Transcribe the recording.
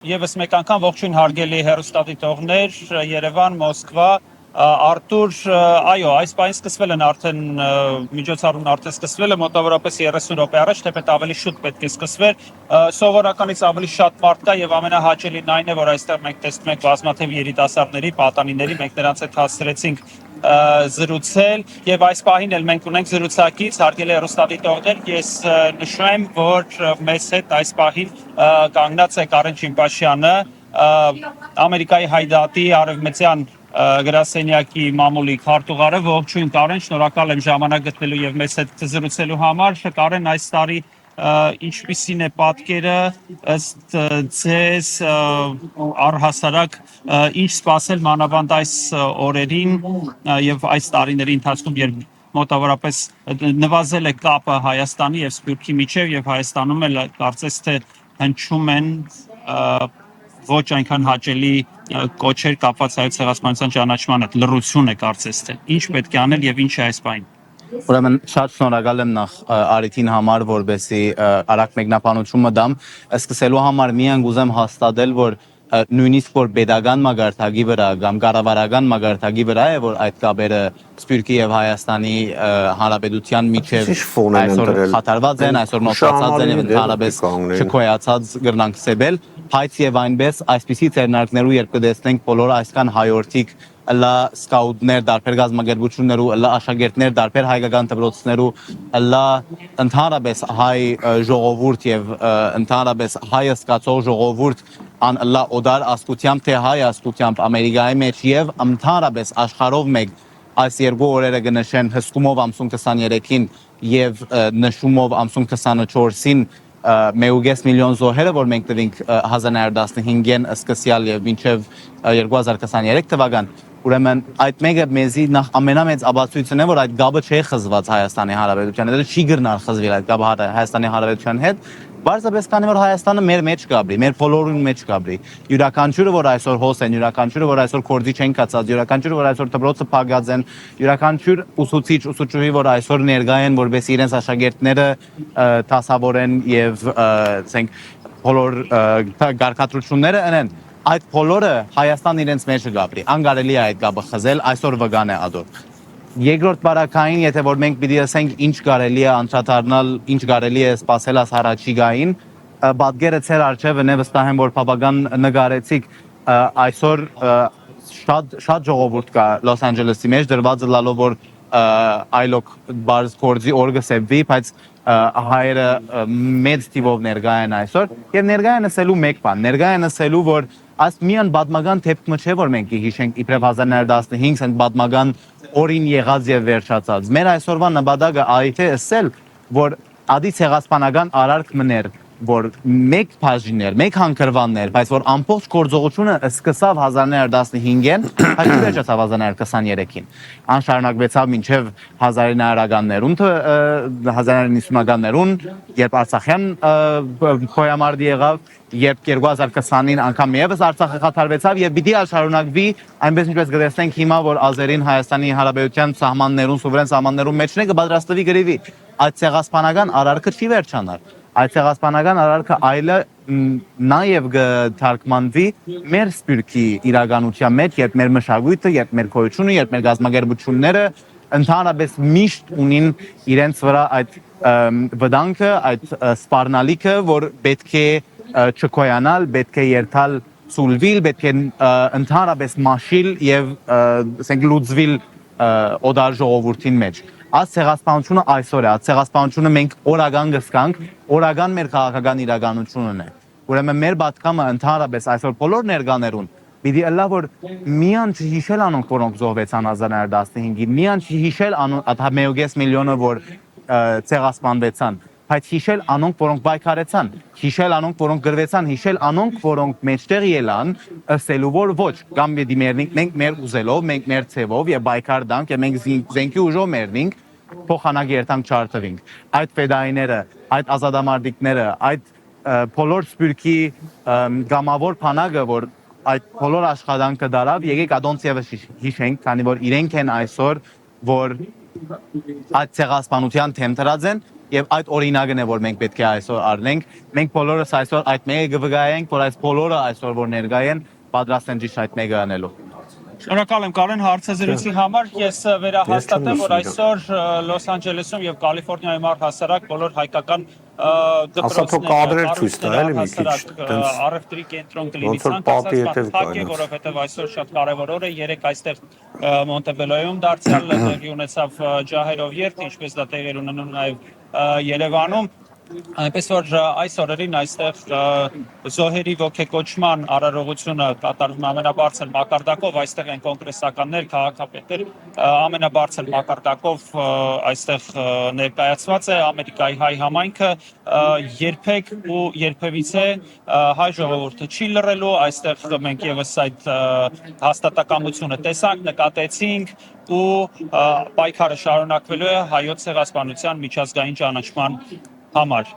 Եվս մեկ անգամ ողջույն հարգելի հեռուստադիտողներ, Երևան, Մոսկվա, Արտուր, այո, այս պահին սկսվել են արդեն միջոցառումն արդեն սկսվել է մոտավորապես 30 րոպե առաջ, թեպետ ավելի շուտ պետք է սկսվեր։ Սովորականից ավելի շատ մարդ կա եւ ամենահաճելին այն է, որ այստեղ մենք տեսնում ենք բազմաթիվ երիտասարդների, պատանիների, մենք նրանց հետ հասցրեցինք զրուցել եւ այս պահին էլ մենք ունենք զրուցակից հարգելի հեռուստադիտողներ, ես նշում եմ, որ մեզ հետ այս պահին կանգնած է Կարեն Չիմպաշյանը, Ամերիկայի հայդատի արևմտյան գրասենյակի մամուլի քարտուղարը, ողջույն Կարեն, շնորհակալ եմ ժամանակ գտնելու եւ մեզ հետ զրուցելու համար։ Կարեն, այս տարի ինչպիսին է պատկերը ըստ ձեզ առհասարակ ինչ սպասել մանավանդ այս օրերին եւ այս տարիների ընթացքում, երբ մոտավորապես նվազել է կապը Հայաստանի եւ Սփյուռքի միջեւ եւ Հայաստանում էլ կարծես թե հնչում են ոչ այնքան հաճելի կոչեր կապված հայոց ցեղասպանության ճանաչման հետ, լռություն է կարծես թե։ Ինչ պետք է անել եւ ինչ է այս բանը։ Ուրեմն շատ շնորհակալ եմ նախ Արիթին համար, որբեսի արագ մեկնաբանությունը դամ, սկսելու համար միայն կուզեմ հաստատել, որ նույնիսկ որ pedagogan մագարտակի վրա կամ կառավարական մագարտակի վրա է, որ այդ կապերը Սփյուռքի եւ Հայաստանի Հանրապետության միջև այսօր խաթարված են, այսօր նոստացած են եւ ընդհանրապես չկոյացած գրնանք սեբել, բայց եւ այնպես այսպիսի ցերնարկներու երբ կդեսնենք բոլոր այսքան հայորդիկ լա սկաուտներ դարբեր գազམ་ագերբություններու լա աշակերտներ դարբեր հայկական դպրոցներու լա ընդհանրապես հայ ժողովուրդ եւ ընդհանրապես հայ սկացող ժողովուրդ ան լա օդար աստուծյամբ թե հայ աստուծյամբ Ամերիկայի մեջ եւ ընդհանրապես աշխարհով մեկ այս երկու օրերը կնշեն հսկումով ամսուն 23-ին եւ նշումով ամսուն 24-ին 1.5 միլիոն զոհերը, որ մենք տվինք 1915-ին սկսյալ եւ մինչեւ 2023 թվական, ուրեմն այդ մեկը մեզի նախ ամենամեծ աբացույցն է, որ այդ գաբը չի խզված Հայաստանի Հանրապետության հետ, չի գրնալ խզվել այդ գաբը Հայաստանի Հանրապետության հետ, բարձրապես քանի որ Հայաստանը մեր մեջ կաբրի, մեր բոլորին մեջ կաբրի։ Յուրաքանչյուրը, որ այսօր հոս են, յուրաքանչյուրը, որ այսօր կորձի չեն կացած, յուրաքանչյուրը, որ այսօր դպրոցը փակած են, յուրաքանչյուր ուսուցիչ, ուսուցչուհի, որ այսօր ներկա են, որպես իրենց աշակերտները դասավորեն եւ ասենք բոլոր գարկատրությունները ունեն, այդ բոլորը Հայաստան իրենց մեջ կաբրի։ Անկարելի է այդ գաբը խզել, այսօր վգան է ադոր։ Երկրորդ բարակային, եթե որ մենք պիտի ասենք ինչ կարելի է անդրադառնալ, ինչ կարելի է սպասել աս հարաճիգային, պատկերը ցեր արչեւը նե վստահ եմ որ բավական նկարեցիք այսօր շատ ժողովուրդ կա Լոս Անջելեսի մեջ դրված լալով որ այլոք բարձ կորձի օրգը սեբվի, բայց հայերը մեծ թիվով ներկա են այսօր եւ ներկա են ասելու մեկ բան, ներկա են ասելու որ այս միան պատմական դեպքը չէ որ մենք հիշենք իբրև 1915 են պատմական օրին եղած եւ վերջացած։ Մեր այսօրվա նպատակը այդ է ասել, որ ադի ցեղասպանական արարք մներ, որ մեկ բաժիներ, մեկ հանգրվաններ, բայց որ ամբողջ գործողությունը սկսավ 1915-ին, բայց վերջացավ 1923-ին։ Անշարունակվեցավ մինչև 1900-ականներուն, 1990-ականներուն, երբ Արցախյան խոյամարդի եղավ, երբ 2020-ին անգամ եւս Արցախը խաթարվեցավ եւ պիտի շարունակվի այնպես ինչպես գտեսնենք հիմա որ Ազերին Հայաստանի Հանրապետության սահմաններուն սուվերեն սահմաններուն մեջն է կպատրաստվի գրեվի այդ ցեղասպանական արարքը չի վերջանալ այդ ցեղասպանական արարքը այլը նաեւ կթարգմանվի մեր Սփյուռքի իրականության մեջ երբ մեր մշակույթը երբ մեր քոյությունը երբ մեր գազམ་ագերբությունները ընդհանրապես միշտ ունին իրենց վրա այդ վտանգը այդ սպառնալիքը որ պետք է չկոյանալ, պետք է երթալ սուլվիլ, պետք է ընդհանրապես մաշիլ եւ ասենք լուծվիլ օդար ժողովրդին մեջ։ Այս ցեղասպանությունը այսօր է, այս ցեղասպանությունը մենք օրական կսկանք, օրական մեր քաղաքական իրականությունն է։ Ուրեմն մեր պատկամը ընդհանրապես այսօր բոլոր ներկաներուն պիտի ըլլա որ միան չհիշել անոնք որոնք զոհվեցան 1915-ին, միան չհիշել անոնք 1.5 միլիոնը որ ցեղասպանվեցան բայց հիշել անոնք որոնք բայկարեցան, հիշել անոնք որոնք գրվեցան, հիշել անոնք որոնք մեջտեղ ելան, ըսելու որ ոչ, կամ դիմերնինք մենք մեր ուզելով, մենք մեր ցևով եւ բայկար դանք եւ մենք զենքի ուժով մերնինք, փոխանակ երթանք չարթվինք։ Այդ ֆեդայիները, այդ ազատամարտիկները, այդ բոլոր Սփյուռքի գամավոր փանակը, որ այդ բոլոր աշխատանքը դարավ, եկեք ադոնց եւս հիշենք, քանի որ իրենք են այսօր, որ այդ ցեղասպանության թեմ դրած են եւ այդ օրինակն է որ մենք պետք է այսօր առնենք մենք բոլորս այսօր այդ մեկը կվգայենք որ այս բոլորը այսօր որ ներկա են պատրաստ են ճիշտ այդ մեկը անելու Շնորհակալ եմ Կարեն հարցազրույցի համար։ Ես վերահաստատեմ, որ այսօր Լոս Անջելեսում եւ Կալիֆոռնիայում առհասարակ բոլոր հայկական դպրոցները առևտրի կենտրոն կլինի ցանկացած որովհետեւ այսօր շատ կարեւոր օր է, երեք այստեղ Մոնտեբելոյում դարձյալ տեղի ունեցավ ջահերով երթ, ինչպես դա տեղի ունենում նաեւ Երևանում Այնպես որ այս օրերին այստեղ զոհերի ոգեկոչման արարողությունը կատարվում ամենաբարձր մակարդակով, այստեղ են կոնգրեսականներ, քաղաքապետեր, ամենաբարձր մակարդակով այստեղ ներկայացված է Ամերիկայի հայ համայնքը, երբեք ու երբևիցե հայ ժողովուրդը չի լռելու, այստեղ մենք եւս այդ հաստատակամությունը տեսանք, նկատեցինք ու պայքարը շարունակվելու է հայոց ցեղասպանության միջազգային ճանաչման համար